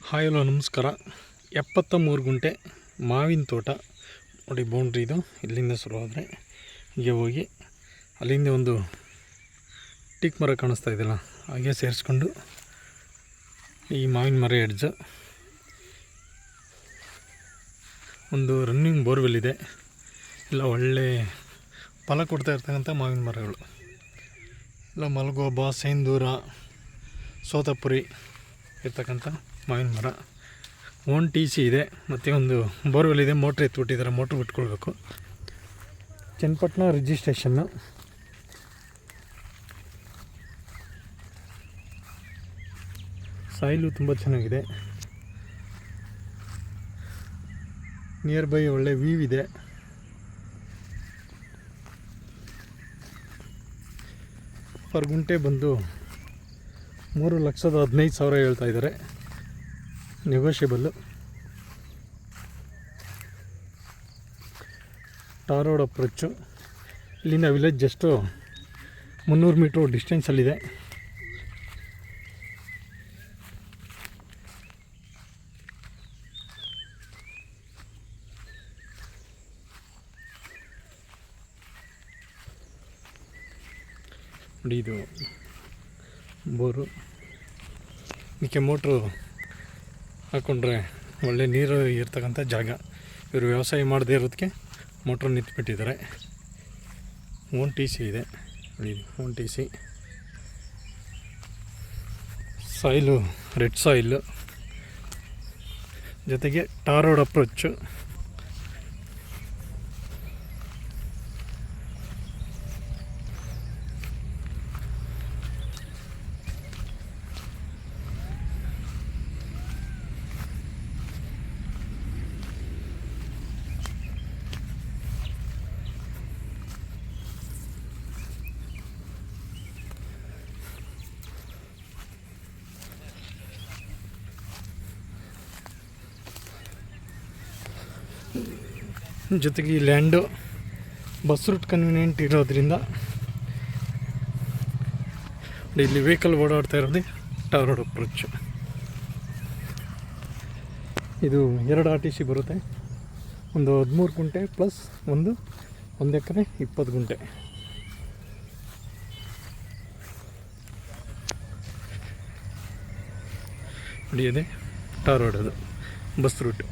Hi hello ನಮಸ್ಕಾರ. 73 ಗುಂಟೆ ಮಾವಿನ ತೋಟ ನೋಡಿ. ಬೌಂಡ್ರಿ ಇದು. ಇಲ್ಲಿಂದ ಶುರುವಾದರೆ ಹೀಗೆ ಹೋಗಿ ಅಲ್ಲಿಂದ ಒಂದು ಟೀಕ್ ಮರ ಕಾಣಿಸ್ತಾ ಇದೆಯಲ್ಲ, ಹಾಗೆ ಸೇರಿಸ್ಕೊಂಡು ಈ ಮಾವಿನ ಮರ ಎಡ್ಜ್ ಒಂದು ರನ್ನಿಂಗ್ ಬೋರ್ವೆಲ್ ಇದೆ. ಎಲ್ಲ ಒಳ್ಳೆ ಫಲ ಕೊಡ್ತಾ ಇರ್ತಕ್ಕಂಥ ಮಾವಿನ ಮರಗಳು. ಎಲ್ಲ ಮಲಗೋಬ, ಸೇಂದೂರ, ಸೋತಪುರಿ ಇರ್ತಕ್ಕಂಥ ಮಾವಿನ ಮರ. ಓನ್ TC ಇದೆ, ಮತ್ತು ಒಂದು ಬೋರ್ವೆಲ್ ಇದೆ. ಮೋಟ್ರ್ ಎತ್ಬಿಟ್ಟಿದ್ದಾರೆ, ಮೋಟ್ರ್ ಬಿಟ್ಕೊಳ್ಬೇಕು. ಚನ್ನಪಟ್ಟಣ ರಿಜಿಸ್ಟ್ರೇಷನ್ನು. ಸಾಯಿಲು ತುಂಬ ಚೆನ್ನಾಗಿದೆ. ನಿಯರ್ ಬೈ ಒಳ್ಳೆ ವ್ಯೂ ಇದೆ. ಪರ್ ಗುಂಟೆ ಬಂದು 3,15,000 ಹೇಳ್ತಾ ಇದ್ದಾರೆ. ನೆಗೋಷಿಯಬಲ್ಲು. Tar road approach. ಇಲ್ಲಿಂದ ವಿಲೇಜ್ ಜಸ್ಟು 300 ಮೀಟ್ರ್ ಡಿಸ್ಟೆನ್ಸಲ್ಲಿದೆ. ನೋಡಿ, ಇದು ಬೋರು. ಇದಕ್ಕೆ ಮೋಟ್ರು ಹಾಕ್ಕೊಂಡ್ರೆ ಒಳ್ಳೆ ನೀರು ಇರ್ತಕ್ಕಂಥ ಜಾಗ. ಇವರು ವ್ಯವಸಾಯ ಮಾಡದೇ ಇರೋದಕ್ಕೆ ಮೋಟ್ರ್ ನಿಂತ್ಬಿಟ್ಟಿದ್ದಾರೆ. ಓನ್ TC ಇದೆ. Own TC. Soil red soil, ಜೊತೆಗೆ ಟಾರ್ ರೋಡ್ ಅಪ್ರೋಚು. ಜೊತೆಗೆ ಈ ಲ್ಯಾಂಡು ಬಸ್ ರೂಟ್ ಕನ್ವೀನಿಯೆಂಟ್ ಇರೋದ್ರಿಂದ ಇಲ್ಲಿ ವೆಹಿಕಲ್ ಓಡಾಡ್ತಾ ಇರೋದೇ ಟಾರ್ ರೋಡ್ ಅಪ್ರೋಚು. ಇದು 2 RTC ಬರುತ್ತೆ. ಒಂದು 13 ಗುಂಟೆ ಪ್ಲಸ್ 1 ಎಕರೆ 20 ಗುಂಟೆ. ನೋಡಿ, ಅದೇ ಟಾರ್ ರೋಡ್, ಅದು ಬಸ್ ರೂಟು.